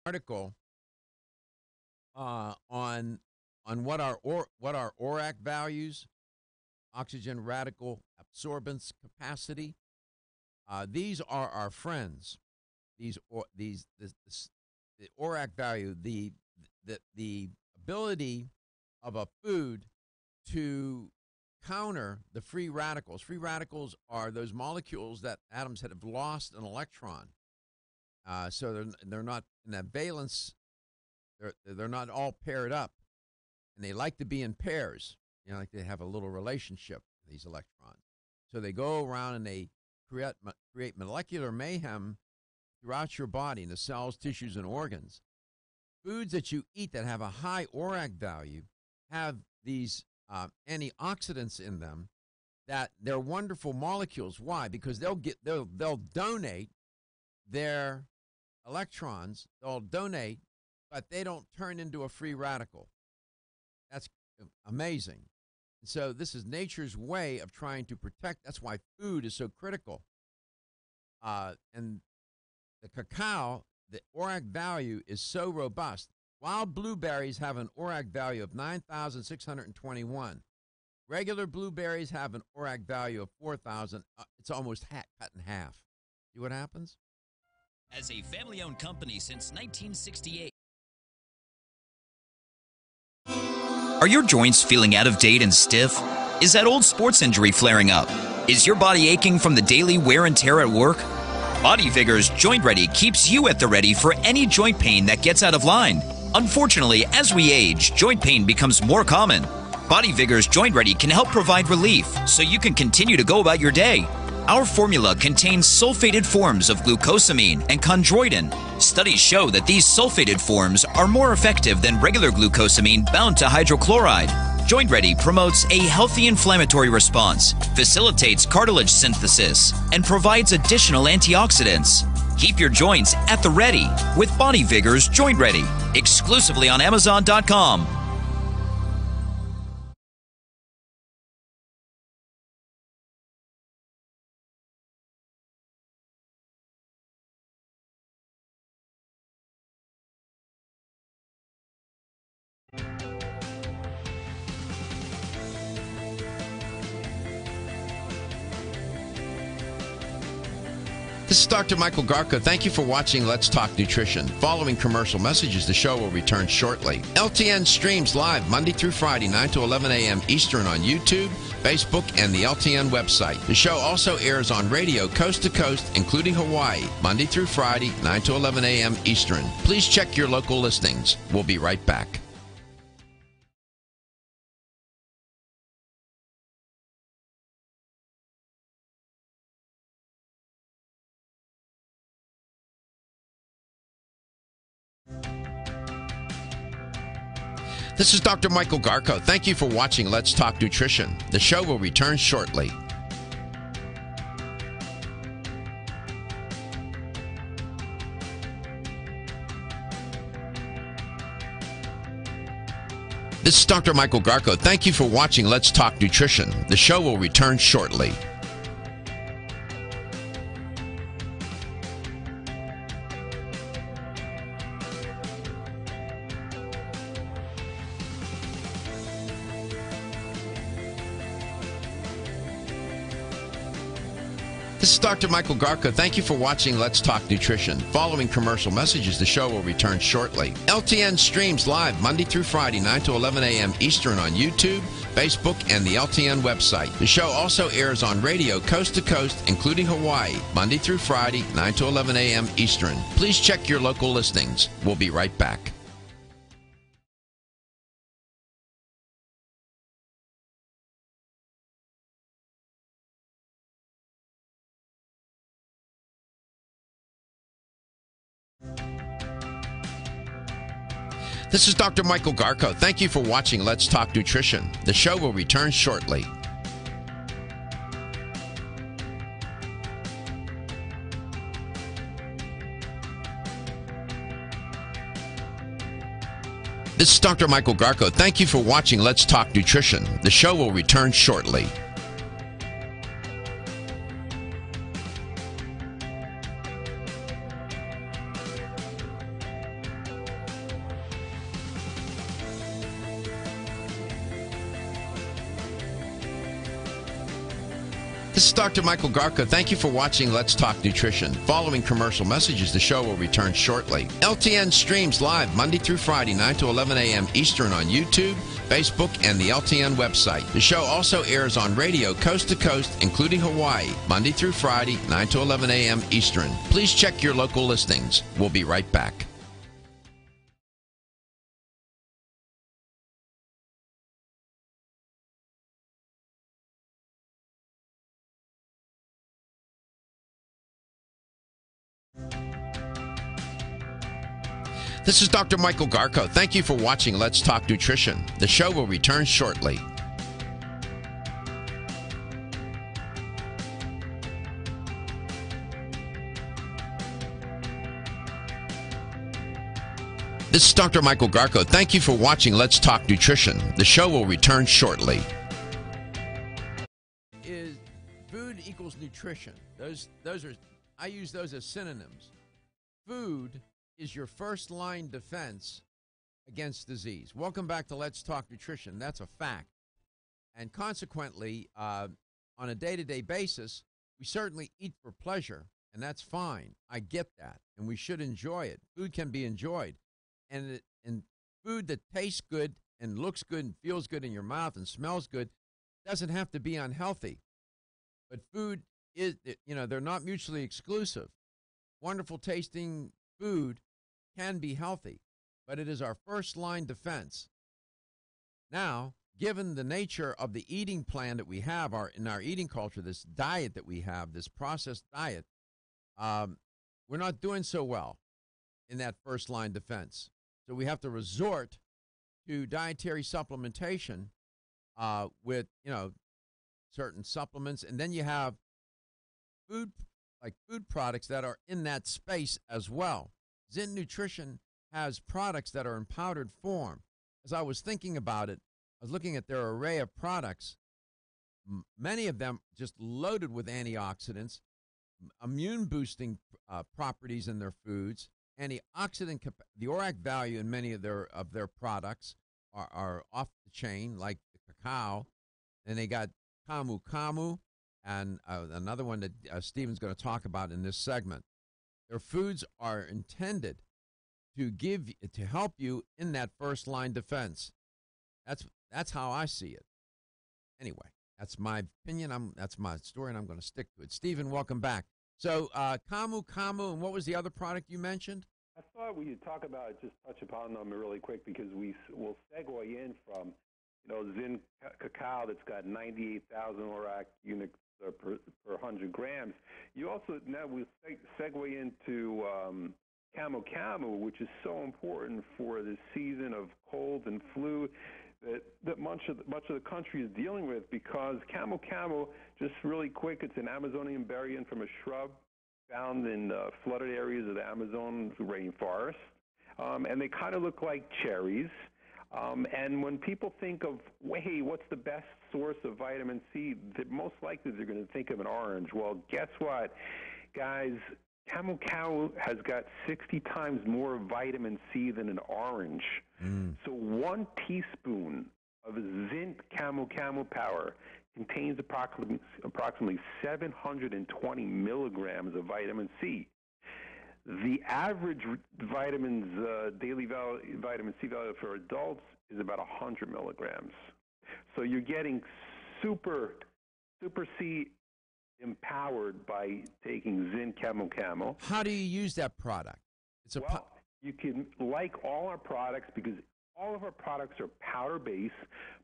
article on what our ORAC values, oxygen radical absorbance capacity. These are our friends. The ORAC value, the ability of a food to counter the free radicals. Free radicals are those molecules that atoms that have lost an electron. So they're not in that valence. They're not all paired up, and they like to be in pairs. Like they have a little relationship, these electrons. So they go around and they create molecular mayhem throughout your body in the cells, tissues, and organs. Foods that you eat that have a high ORAC value have these antioxidants in them that they're wonderful molecules. Why? Because they'll donate their electrons. They'll donate, but they don't turn into a free radical. That's amazing. And so this is nature's way of trying to protect. That's why food is so critical. And the cacao, the ORAC value is so robust. Wild blueberries have an ORAC value of 9,621. Regular blueberries have an ORAC value of 4,000. It's almost cut in half. See what happens? As a family-owned company since 1968. Are your joints feeling out of date and stiff? Is that old sports injury flaring up? Is your body aching from the daily wear and tear at work? Body Vigor's Joint Ready keeps you at the ready for any joint pain that gets out of line. Unfortunately, as we age, joint pain becomes more common. Body Vigor's Joint Ready can help provide relief so you can continue to go about your day. Our formula contains sulfated forms of glucosamine and chondroitin. Studies show that these sulfated forms are more effective than regular glucosamine bound to hydrochloride. Joint Ready promotes a healthy inflammatory response, facilitates cartilage synthesis, and provides additional antioxidants. Keep your joints at the ready with Body Vigor's Joint Ready, exclusively on Amazon.com. This is Dr. Michael Garko. Thank you for watching Let's Talk Nutrition. Following commercial messages, the show will return shortly. LTN streams live Monday through Friday, 9 to 11 a.m. Eastern on YouTube, Facebook, and the LTN website. The show also airs on radio coast to coast, including Hawaii, Monday through Friday, 9 to 11 a.m. Eastern. Please check your local listings. We'll be right back. This is Dr. Michael Garko. Thank you for watching Let's Talk Nutrition. The show will return shortly. This is Dr. Michael Garko. Thank you for watching Let's Talk Nutrition. The show will return shortly. This is Dr. Michael Garko. Thank you for watching Let's Talk Nutrition. Following commercial messages, the show will return shortly. LTN streams live Monday through Friday, 9 to 11 a.m. Eastern on YouTube, Facebook, and the LTN website. The show also airs on radio coast to coast, including Hawaii, Monday through Friday, 9 to 11 a.m. Eastern. Please check your local listings. We'll be right back. This is Dr. Michael Garko. Thank you for watching Let's Talk Nutrition. The show will return shortly. This is Dr. Michael Garko. Thank you for watching Let's Talk Nutrition. The show will return shortly. This is Dr. Michael Garko. Thank you for watching Let's Talk Nutrition. Following commercial messages, the show will return shortly. LTN streams live Monday through Friday, 9 to 11 a.m. Eastern on YouTube, Facebook, and the LTN website. The show also airs on radio coast to coast, including Hawaii, Monday through Friday, 9 to 11 a.m. Eastern. Please check your local listings. We'll be right back. This is Dr. Michael Garko. Thank you for watching Let's Talk Nutrition. The show will return shortly. This is Dr. Michael Garko. Thank you for watching Let's Talk Nutrition. The show will return shortly. Is food equals nutrition? Those are, I use those as synonyms. Food is your first line defense against disease. Welcome back to Let's Talk Nutrition. That's a fact. And consequently, on a day-to-day basis, we certainly eat for pleasure, and that's fine. I get that, and we should enjoy it. Food can be enjoyed. And food that tastes good and looks good and feels good in your mouth and smells good doesn't have to be unhealthy. But food is, they're not mutually exclusive. Wonderful tasting food can be healthy, but it is our first line defense. Now, given the nature of the eating plan that we have in our eating culture, this diet that we have, this processed diet, we're not doing so well in that first line defense. So we have to resort to dietary supplementation with, certain supplements. And then you have food products that are in that space as well. Zen Nutrition has products that are in powdered form. As I was thinking about it, I was looking at their array of products, many of them just loaded with antioxidants, immune-boosting properties in their foods, antioxidant, the ORAC value in many of their products are off the chain, like the cacao. Then they got Camu Camu, and another one that Stephen's going to talk about in this segment. Their foods are intended to help you in that first line defense. That's how I see it. Anyway, that's my opinion. That's my story, and I'm going to stick to it. Stephen, welcome back. So, Camu Camu, and what was the other product you mentioned? I thought we'd talk about, just touch upon them really quick, because we will segue in from, Zen cacao that's got 98,000 ORAC units per 100 grams. You also, now we'll segue into Camu Camu, which is so important for the season of cold and flu that much of the country is dealing with, because Camu Camu, just really quick, it's an Amazonian berry from a shrub found in flooded areas of the Amazon rainforest, and they kind of look like cherries. And when people think of, hey, what's the best source of vitamin C, most likely they're going to think of an orange. Well, guess what, guys? Camu Camu has got 60 times more vitamin C than an orange. So 1 teaspoon of Zinc Camu Camu powder contains approximately 720 milligrams of vitamin C. The average daily vitamin C value for adults is about 100 milligrams. So you're getting super C empowered by taking Zen Camu Camu. How do you use that product? You can, like all our products, because all of our products are powder-based,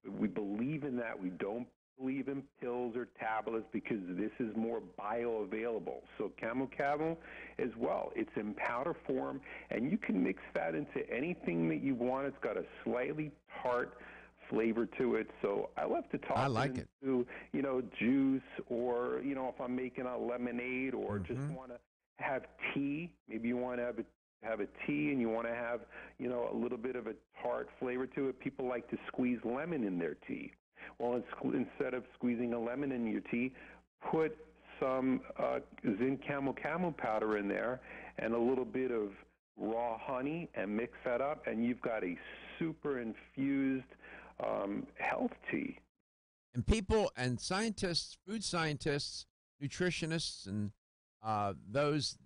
but we believe in that. We don't believe in pills or tablets, because this is more bioavailable. So Camu Camu as well, it's in powder form, and you can mix that into anything that you want. It's got a slightly tart flavor to it. So I love to toss it into, juice, or, if I'm making a lemonade, or just want to have tea. Maybe you want to have a tea and you want to have, a little bit of a tart flavor to it. People like to squeeze lemon in their tea. Well, instead of squeezing a lemon in your tea, put some Zen Camu Camu powder in there and a little bit of raw honey, and mix that up, and you've got a super infused health tea. And people and scientists, food scientists, nutritionists, and those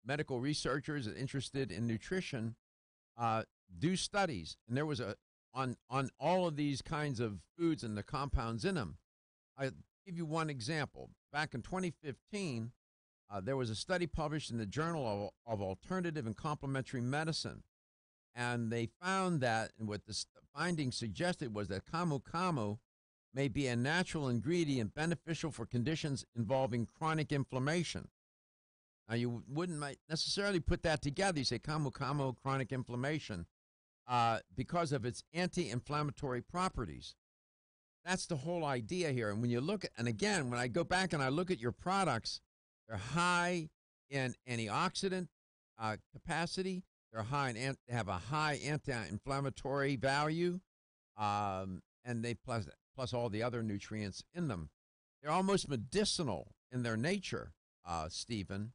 medical researchers interested in nutrition do studies. And there was on all of these kinds of foods and the compounds in them. I'll give you one example. Back in 2015, there was a study published in the Journal of Alternative and Complementary Medicine. And they found that, and what the findings suggested was that camu camu may be a natural ingredient beneficial for conditions involving chronic inflammation. Now, you wouldn't necessarily put that together. You say camu camu, chronic inflammation, because of its anti-inflammatory properties. That's the whole idea here. And when you look at, and again, when I go back and I look at your products, they're high in antioxidant capacity. They're high in, they have a high anti-inflammatory value, and they plus all the other nutrients in them. They're almost medicinal in their nature, Stephen.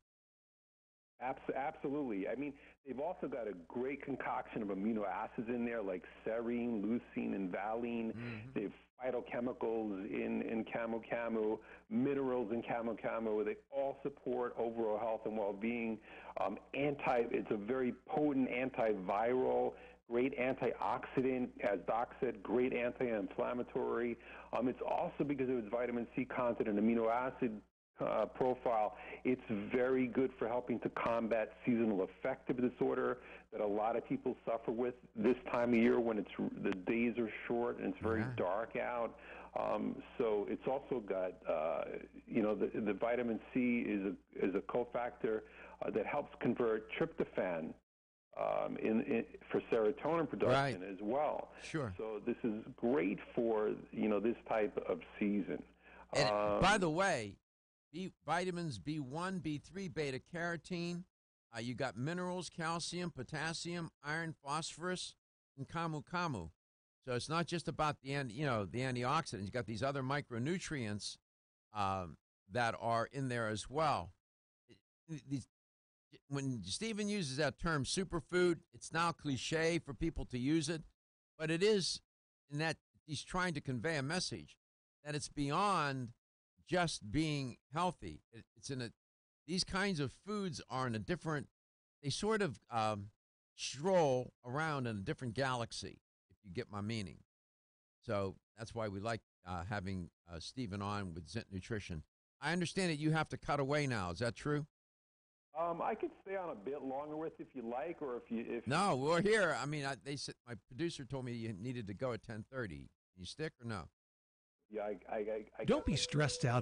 Absolutely. I mean, they've also got a great concoction of amino acids in there, like serine, leucine, and valine. Mm-hmm. They've phytochemicals in camu camu, minerals in camu camu. They all support overall health and well-being. It's a very potent antiviral, great antioxidant, as Doc said, great anti-inflammatory. It's also, because of its vitamin C content and amino acid profile, it's very good for helping to combat seasonal affective disorder that a lot of people suffer with this time of year when the days are short and it's very dark out. So it's also got, the vitamin C is a cofactor that helps convert tryptophan for serotonin production as well. Sure. So this is great for this type of season. And by the way, vitamins B1, B3, beta carotene. You got minerals, calcium, potassium, iron, phosphorus, and camu camu. So it's not just about the antioxidants. You got these other micronutrients that are in there as well. When Stephen uses that term superfood, it's now cliche for people to use it, but it is in that he's trying to convey a message that it's beyond just being healthy. These kinds of foods are in a different, they sort of stroll around in a different galaxy, if you get my meaning. So that's why we like having Stephen on with Zint Nutrition. I understand that you have to cut away now. Is that true? I could stay on a bit longer with if you like, or if No, we're here. I mean, they said my producer told me you needed to go at 10:30. Can you stick or no? Yeah, Don't be stressed out